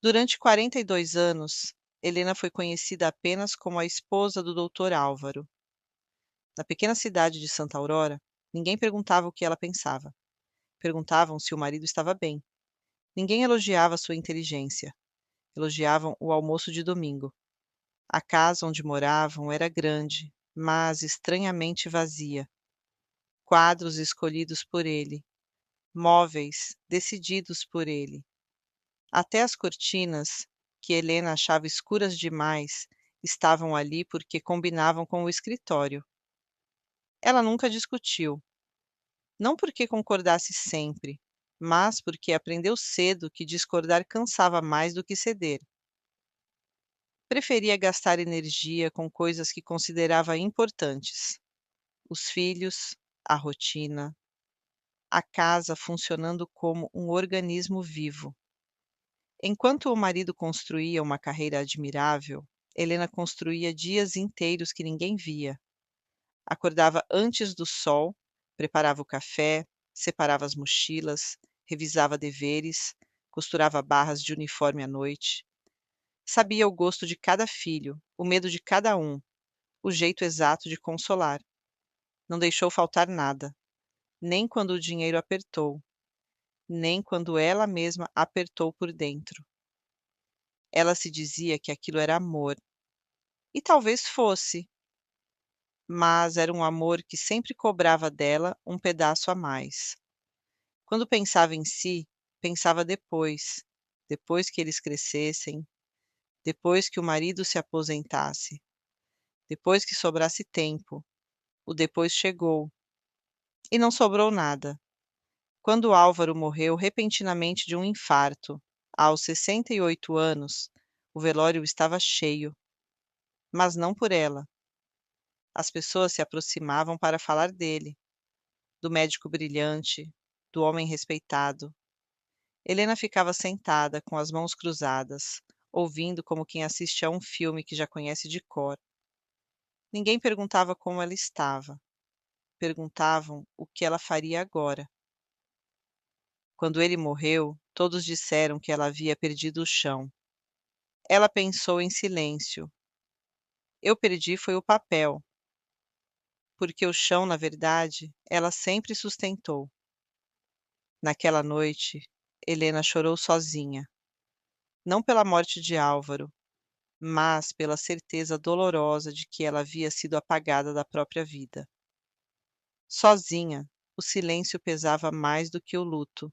Durante 42 anos, Helena foi conhecida apenas como a esposa do Dr. Álvaro. Na pequena cidade de Santa Aurora, ninguém perguntava o que ela pensava. Perguntavam se o marido estava bem. Ninguém elogiava sua inteligência. Elogiavam o almoço de domingo. A casa onde moravam era grande, mas estranhamente vazia. Quadros escolhidos por ele, móveis decididos por ele. Até as cortinas, que Helena achava escuras demais, estavam ali porque combinavam com o escritório. Ela nunca discutiu, não porque concordasse sempre, mas porque aprendeu cedo que discordar cansava mais do que ceder. Preferia gastar energia com coisas que considerava importantes: os filhos, a rotina, a casa funcionando como um organismo vivo. Enquanto o marido construía uma carreira admirável, Helena construía dias inteiros que ninguém via. Acordava antes do sol, preparava o café, separava as mochilas, revisava deveres, costurava barras de uniforme à noite. Sabia o gosto de cada filho, o medo de cada um, o jeito exato de consolar. Não deixou faltar nada, nem quando o dinheiro apertou, nem quando ela mesma apertou por dentro. Ela se dizia que aquilo era amor, e talvez fosse, mas era um amor que sempre cobrava dela um pedaço a mais. Quando pensava em si, pensava depois que eles crescessem, depois que o marido se aposentasse, depois que sobrasse tempo. O depois chegou, e não sobrou nada. Quando Álvaro morreu repentinamente de um infarto, aos 68 anos, o velório estava cheio, mas não por ela. As pessoas se aproximavam para falar dele, do médico brilhante, do homem respeitado. Helena ficava sentada, com as mãos cruzadas, ouvindo como quem assiste a um filme que já conhece de cor. Ninguém perguntava como ela estava. Perguntavam o que ela faria agora. Quando ele morreu, todos disseram que ela havia perdido o chão. Ela pensou em silêncio. Eu perdi foi o papel, porque o chão, na verdade, ela sempre sustentou. Naquela noite, Helena chorou sozinha, não pela morte de Álvaro, mas pela certeza dolorosa de que ela havia sido apagada da própria vida. Sozinha, o silêncio pesava mais do que o luto.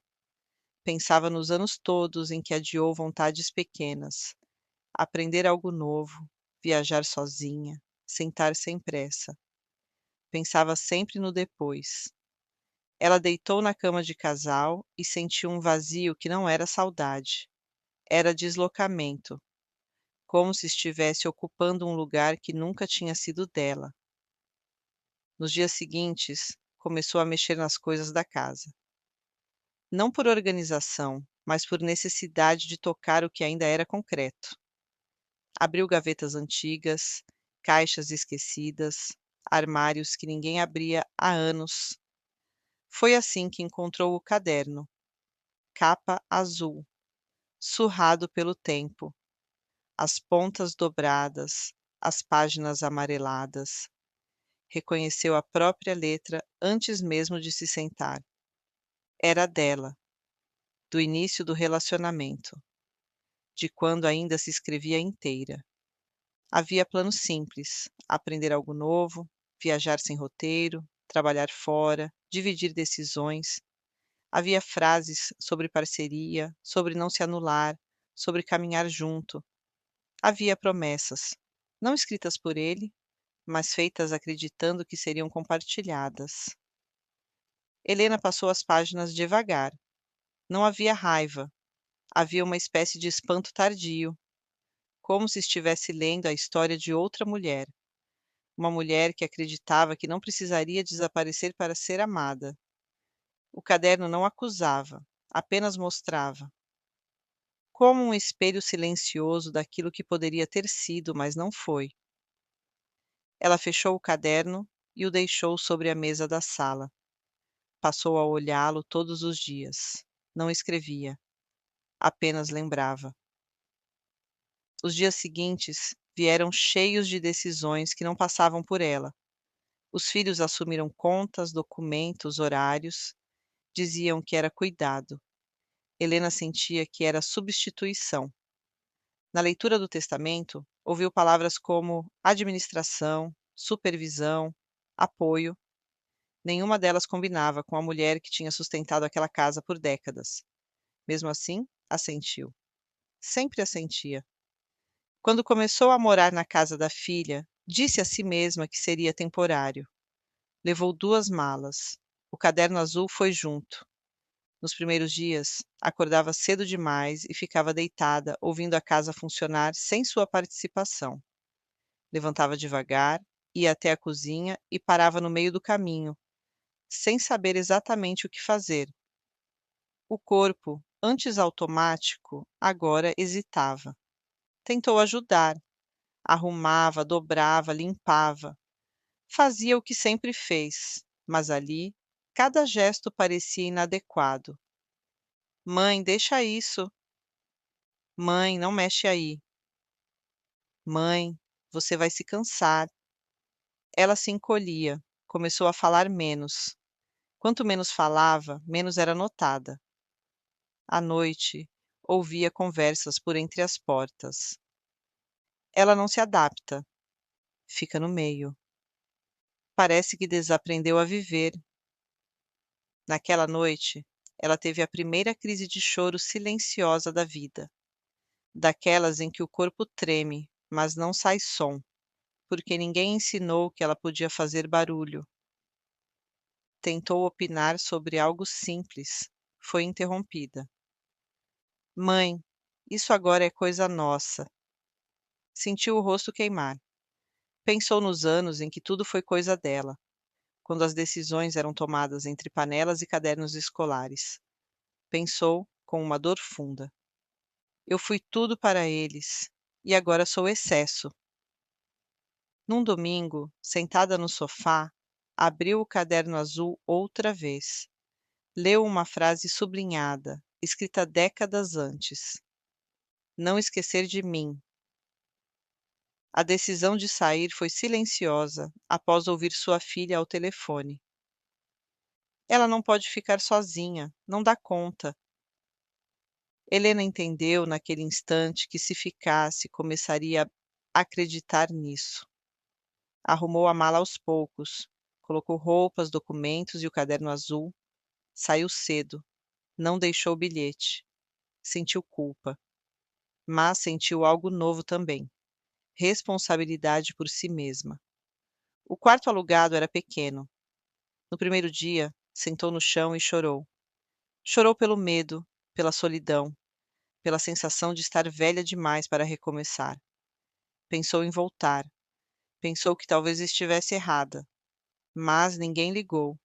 Pensava nos anos todos em que adiou vontades pequenas, aprender algo novo, viajar sozinha, sentar sem pressa. Pensava sempre no depois. Ela deitou na cama de casal e sentiu um vazio que não era saudade. Era deslocamento, como se estivesse ocupando um lugar que nunca tinha sido dela. Nos dias seguintes, começou a mexer nas coisas da casa. Não por organização, mas por necessidade de tocar o que ainda era concreto. Abriu gavetas antigas, caixas esquecidas, armários que ninguém abria há anos. Foi assim que encontrou o caderno, capa azul, surrado pelo tempo, as pontas dobradas, as páginas amareladas. Reconheceu a própria letra antes mesmo de se sentar. Era dela, do início do relacionamento, de quando ainda se escrevia inteira. Havia planos simples: aprender algo novo, viajar sem roteiro, trabalhar fora, dividir decisões. Havia frases sobre parceria, sobre não se anular, sobre caminhar junto. Havia promessas, não escritas por ele, mas feitas acreditando que seriam compartilhadas. Helena passou as páginas devagar. Não havia raiva, havia uma espécie de espanto tardio, como se estivesse lendo a história de outra mulher, uma mulher que acreditava que não precisaria desaparecer para ser amada. O caderno não acusava, apenas mostrava, como um espelho silencioso daquilo que poderia ter sido, mas não foi. Ela fechou o caderno e o deixou sobre a mesa da sala. Passou a olhá-lo todos os dias. Não escrevia, apenas lembrava. Os dias seguintes vieram cheios de decisões que não passavam por ela. Os filhos assumiram contas, documentos, horários, diziam que era cuidado. Helena sentia que era substituição. Na leitura do testamento, ouviu palavras como administração, supervisão, apoio. Nenhuma delas combinava com a mulher que tinha sustentado aquela casa por décadas. Mesmo assim, assentiu. Sempre assentia. Quando começou a morar na casa da filha, disse a si mesma que seria temporário. Levou 2 malas. O caderno azul foi junto. Nos primeiros dias, acordava cedo demais e ficava deitada, ouvindo a casa funcionar sem sua participação. Levantava devagar, ia até a cozinha e parava no meio do caminho, sem saber exatamente o que fazer. O corpo, antes automático, agora hesitava. Tentou ajudar, arrumava, dobrava, limpava. Fazia o que sempre fez, mas ali, cada gesto parecia inadequado. Mãe, deixa isso. Mãe, não mexe aí. Mãe, você vai se cansar. Ela se encolhia, começou a falar menos. Quanto menos falava, menos era notada. À noite, ouvia conversas por entre as portas. Ela não se adapta, fica no meio. Parece que desaprendeu a viver. Naquela noite, ela teve a primeira crise de choro silenciosa da vida, daquelas em que o corpo treme, mas não sai som, porque ninguém ensinou que ela podia fazer barulho. Tentou opinar sobre algo simples, foi interrompida. Mãe, isso agora é coisa nossa. Sentiu o rosto queimar. Pensou nos anos em que tudo foi coisa dela, quando as decisões eram tomadas entre panelas e cadernos escolares. Pensou com uma dor funda. Eu fui tudo para eles, e agora sou excesso. Num domingo, sentada no sofá, abriu o caderno azul outra vez. Leu uma frase sublinhada, escrita décadas antes. Não esquecer de mim. A decisão de sair foi silenciosa após ouvir sua filha ao telefone. Ela não pode ficar sozinha, não dá conta. Helena entendeu naquele instante que se ficasse, começaria a acreditar nisso. Arrumou a mala aos poucos, colocou roupas, documentos e o caderno azul. Saiu cedo, não deixou o bilhete. Sentiu culpa, mas sentiu algo novo também: responsabilidade por si mesma. O quarto alugado era pequeno. No primeiro dia, sentou no chão e chorou. Chorou pelo medo, pela solidão, pela sensação de estar velha demais para recomeçar. Pensou em voltar. Pensou que talvez estivesse errada, mas ninguém ligou.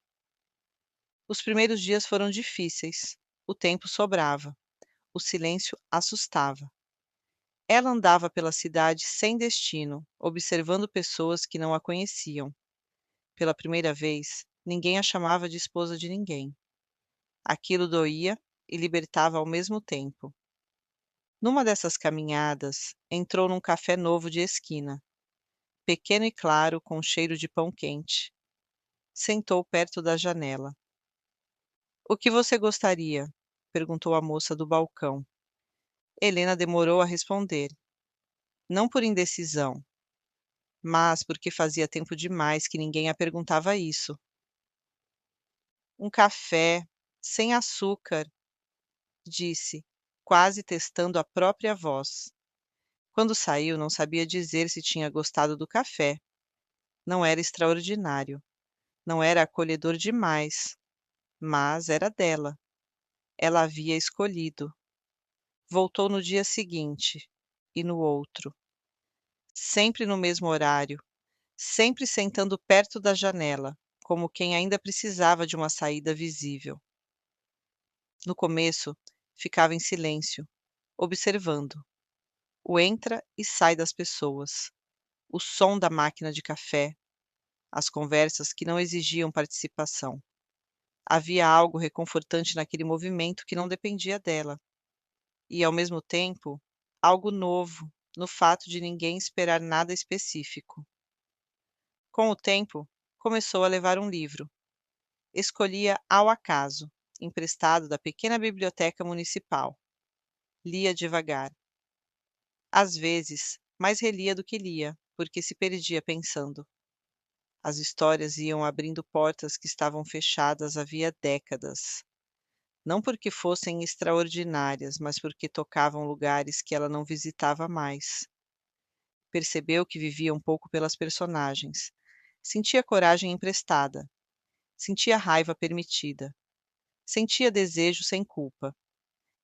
Os primeiros dias foram difíceis. O tempo sobrava. O silêncio assustava. Ela andava pela cidade sem destino, observando pessoas que não a conheciam. Pela primeira vez, ninguém a chamava de esposa de ninguém. Aquilo doía e libertava ao mesmo tempo. Numa dessas caminhadas, entrou num café novo de esquina, pequeno e claro, com cheiro de pão quente. Sentou perto da janela. "O que você gostaria?" perguntou a moça do balcão. Helena demorou a responder, não por indecisão, mas porque fazia tempo demais que ninguém a perguntava isso. "Um café, sem açúcar", disse, quase testando a própria voz. Quando saiu, não sabia dizer se tinha gostado do café. Não era extraordinário, não era acolhedor demais, mas era dela. Ela havia escolhido. Voltou no dia seguinte e no outro, sempre no mesmo horário, sempre sentando perto da janela, como quem ainda precisava de uma saída visível. No começo, ficava em silêncio, observando o entra e sai das pessoas, o som da máquina de café, as conversas que não exigiam participação. Havia algo reconfortante naquele movimento que não dependia dela, e, ao mesmo tempo, algo novo, no fato de ninguém esperar nada específico. Com o tempo, começou a levar um livro. Escolhia ao acaso, emprestado da pequena biblioteca municipal. Lia devagar. Às vezes, mais relia do que lia, porque se perdia pensando. As histórias iam abrindo portas que estavam fechadas havia décadas. Não porque fossem extraordinárias, mas porque tocavam lugares que ela não visitava mais. Percebeu que vivia um pouco pelas personagens. Sentia coragem emprestada. Sentia raiva permitida. Sentia desejo sem culpa.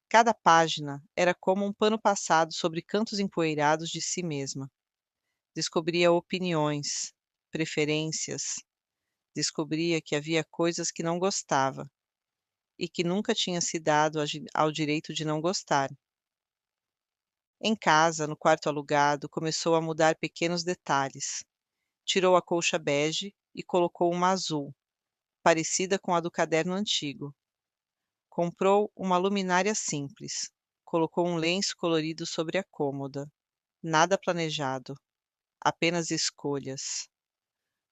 Cada página era como um pano passado sobre cantos empoeirados de si mesma. Descobria opiniões, preferências. Descobria que havia coisas que não gostava e que nunca tinha se dado ao direito de não gostar. Em casa, no quarto alugado, começou a mudar pequenos detalhes. Tirou a colcha bege e colocou uma azul, parecida com a do caderno antigo. Comprou uma luminária simples. Colocou um lenço colorido sobre a cômoda. Nada planejado, apenas escolhas.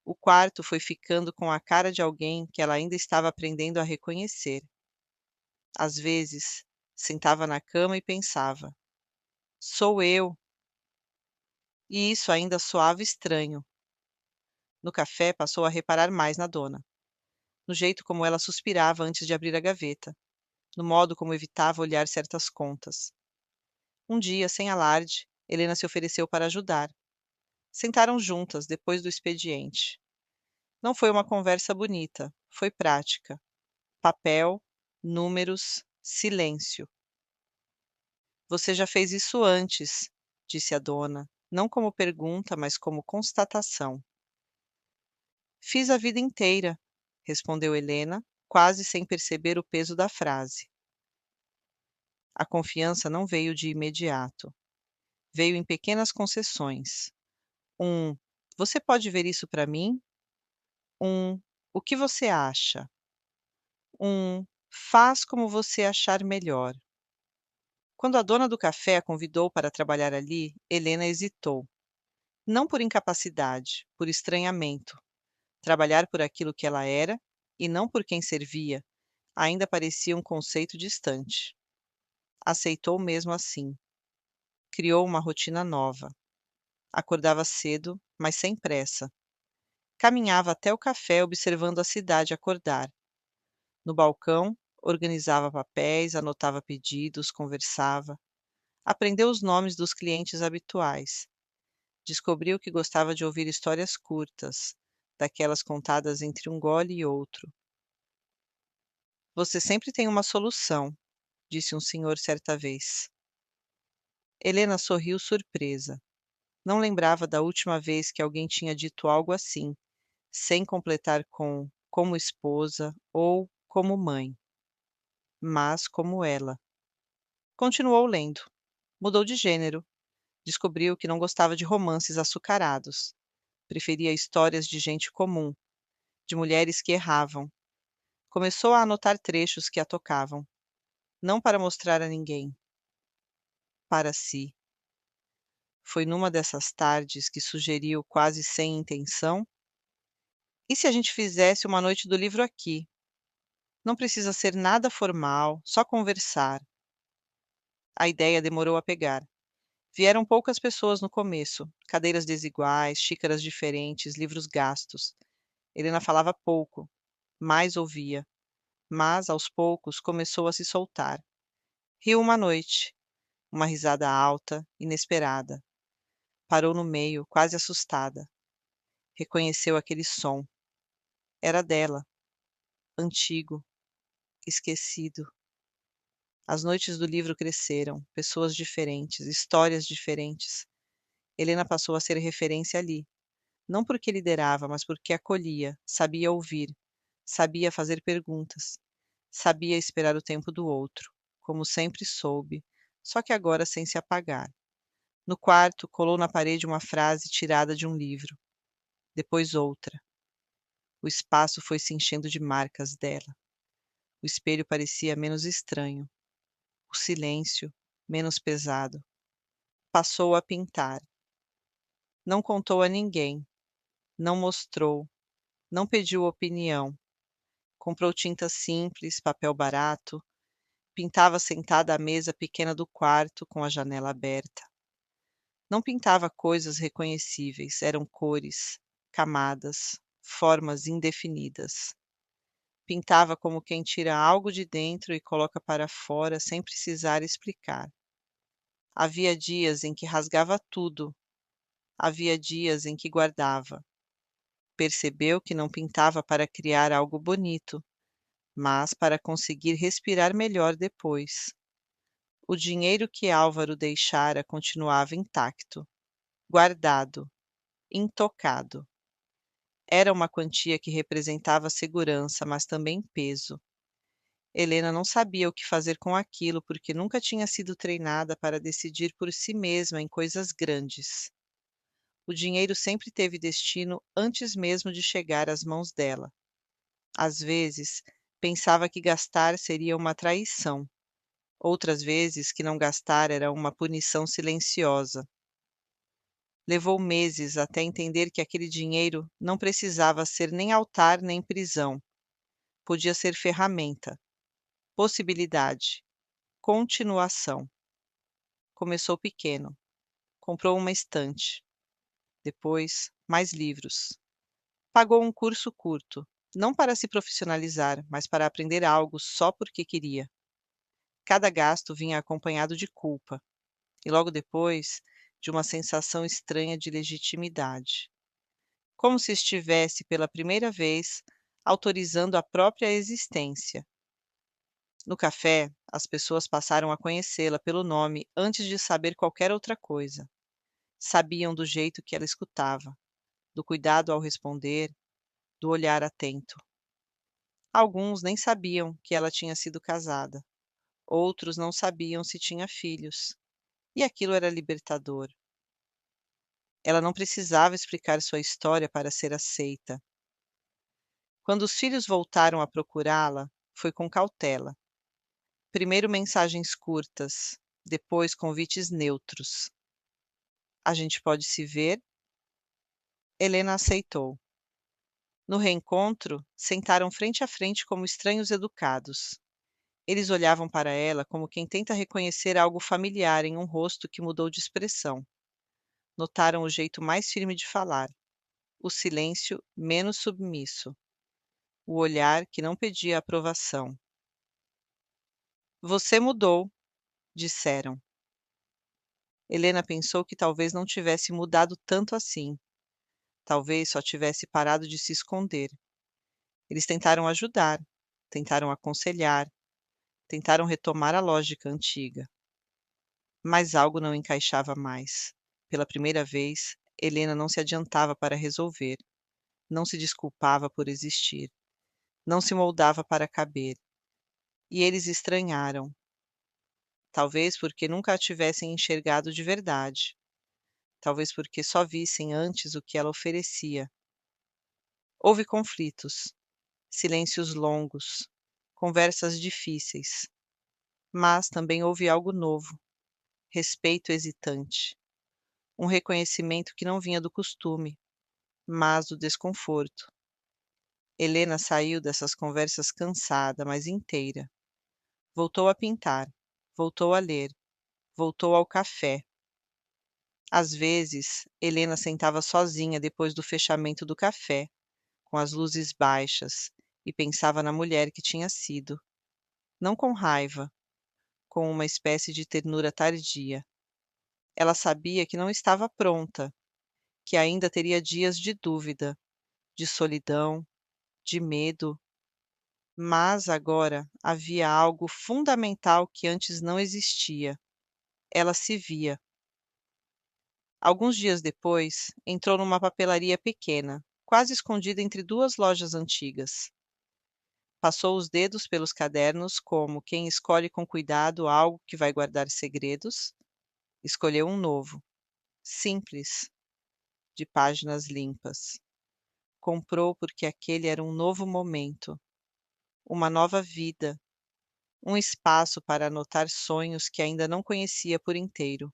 O quarto foi ficando com a cara de alguém que ela ainda estava aprendendo a reconhecer. Às vezes, sentava na cama e pensava: sou eu. E isso ainda soava estranho. No café, passou a reparar mais na dona, no jeito como ela suspirava antes de abrir a gaveta, no modo como evitava olhar certas contas. Um dia, sem alarde, Helena se ofereceu para ajudar. Sentaram juntas depois do expediente. Não foi uma conversa bonita, foi prática. Papel, números, silêncio. Você já fez isso antes, disse a dona, não como pergunta, mas como constatação. Fiz a vida inteira, respondeu Helena, quase sem perceber o peso da frase. A confiança não veio de imediato. Veio em pequenas concessões. Você pode ver isso para mim? O que você acha? Faz como você achar melhor. Quando a dona do café a convidou para trabalhar ali, Helena hesitou. Não por incapacidade, por estranhamento. Trabalhar por aquilo que ela era, e não por quem servia, ainda parecia um conceito distante. Aceitou mesmo assim. Criou uma rotina nova. Acordava cedo, mas sem pressa. Caminhava até o café observando a cidade acordar. No balcão, organizava papéis, anotava pedidos, conversava. Aprendeu os nomes dos clientes habituais. Descobriu que gostava de ouvir histórias curtas, daquelas contadas entre um gole e outro. Você sempre tem uma solução, disse um senhor certa vez. Helena sorriu surpresa. Não lembrava da última vez que alguém tinha dito algo assim, sem completar com como esposa ou como mãe, mas como ela. Continuou lendo. Mudou de gênero. Descobriu que não gostava de romances açucarados. Preferia histórias de gente comum, de mulheres que erravam. Começou a anotar trechos que a tocavam, não para mostrar a ninguém, para si. Foi numa dessas tardes que sugeriu, quase sem intenção: e se a gente fizesse uma noite do livro aqui? Não precisa ser nada formal, só conversar. A ideia demorou a pegar. Vieram poucas pessoas no começo, cadeiras desiguais, xícaras diferentes, livros gastos. Helena falava pouco, mais ouvia, mas, aos poucos, começou a se soltar. Riu uma noite, uma risada alta, inesperada. Parou no meio, quase assustada. Reconheceu aquele som. Era dela, antigo, esquecido. As noites do livro cresceram, pessoas diferentes, histórias diferentes. Helena passou a ser referência ali, não porque liderava, mas porque acolhia, sabia ouvir, sabia fazer perguntas, sabia esperar o tempo do outro, como sempre soube, só que agora sem se apagar. No quarto, colou na parede uma frase tirada de um livro, depois outra. O espaço foi se enchendo de marcas dela. O espelho parecia menos estranho, o silêncio menos pesado. Passou a pintar. Não contou a ninguém, não mostrou, não pediu opinião. Comprou tinta simples, papel barato, pintava sentada à mesa pequena do quarto com a janela aberta. Não pintava coisas reconhecíveis, eram cores, camadas, formas indefinidas. Pintava como quem tira algo de dentro e coloca para fora sem precisar explicar. Havia dias em que rasgava tudo, havia dias em que guardava. Percebeu que não pintava para criar algo bonito, mas para conseguir respirar melhor depois. O dinheiro que Álvaro deixara continuava intacto, guardado, intocado. Era uma quantia que representava segurança, mas também peso. Helena não sabia o que fazer com aquilo porque nunca tinha sido treinada para decidir por si mesma em coisas grandes. O dinheiro sempre teve destino antes mesmo de chegar às mãos dela. Às vezes, pensava que gastar seria uma traição. Outras vezes, que não gastar era uma punição silenciosa. Levou meses até entender que aquele dinheiro não precisava ser nem altar nem prisão. Podia ser ferramenta, possibilidade, continuação. Começou pequeno. Comprou uma estante. Depois, mais livros. Pagou um curso curto, não para se profissionalizar, mas para aprender algo só porque queria. Cada gasto vinha acompanhado de culpa, e logo depois, de uma sensação estranha de legitimidade. Como se estivesse, pela primeira vez, autorizando a própria existência. No café, as pessoas passaram a conhecê-la pelo nome antes de saber qualquer outra coisa. Sabiam do jeito que ela escutava, do cuidado ao responder, do olhar atento. Alguns nem sabiam que ela tinha sido casada. Outros não sabiam se tinha filhos. E aquilo era libertador. Ela não precisava explicar sua história para ser aceita. Quando os filhos voltaram a procurá-la, foi com cautela. Primeiro mensagens curtas, depois convites neutros. A gente pode se ver? Helena aceitou. No reencontro, sentaram frente a frente como estranhos educados. Eles olhavam para ela como quem tenta reconhecer algo familiar em um rosto que mudou de expressão. Notaram o jeito mais firme de falar, o silêncio menos submisso, o olhar que não pedia aprovação. Você mudou, disseram. Helena pensou que talvez não tivesse mudado tanto assim. Talvez só tivesse parado de se esconder. Eles tentaram ajudar, tentaram aconselhar, tentaram retomar a lógica antiga. Mas algo não encaixava mais. Pela primeira vez, Helena não se adiantava para resolver, não se desculpava por existir, não se moldava para caber. E eles estranharam. Talvez porque nunca a tivessem enxergado de verdade. Talvez porque só vissem antes o que ela oferecia. Houve conflitos, silêncios longos, conversas difíceis. Mas também houve algo novo, respeito hesitante, um reconhecimento que não vinha do costume, mas do desconforto. Helena saiu dessas conversas cansada, mas inteira. Voltou a pintar, voltou a ler, voltou ao café. Às vezes, Helena sentava sozinha depois do fechamento do café, com as luzes baixas, e pensava na mulher que tinha sido. Não com raiva, com uma espécie de ternura tardia. Ela sabia que não estava pronta, que ainda teria dias de dúvida, de solidão, de medo, mas agora havia algo fundamental que antes não existia. Ela se via. Alguns dias depois, entrou numa papelaria pequena, quase escondida entre duas lojas antigas. Passou os dedos pelos cadernos como quem escolhe com cuidado algo que vai guardar segredos. Escolheu um novo, simples, de páginas limpas. Comprou porque aquele era um novo momento, uma nova vida, um espaço para anotar sonhos que ainda não conhecia por inteiro.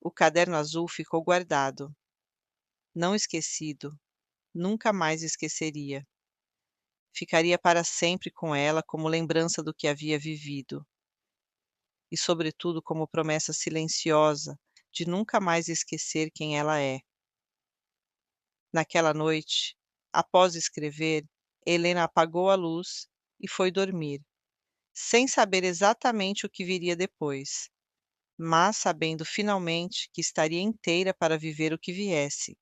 O caderno azul ficou guardado, não esquecido, nunca mais esqueceria. Ficaria para sempre com ela como lembrança do que havia vivido e, sobretudo, como promessa silenciosa de nunca mais esquecer quem ela é. Naquela noite, após escrever, Helena apagou a luz e foi dormir, sem saber exatamente o que viria depois, mas sabendo finalmente que estaria inteira para viver o que viesse.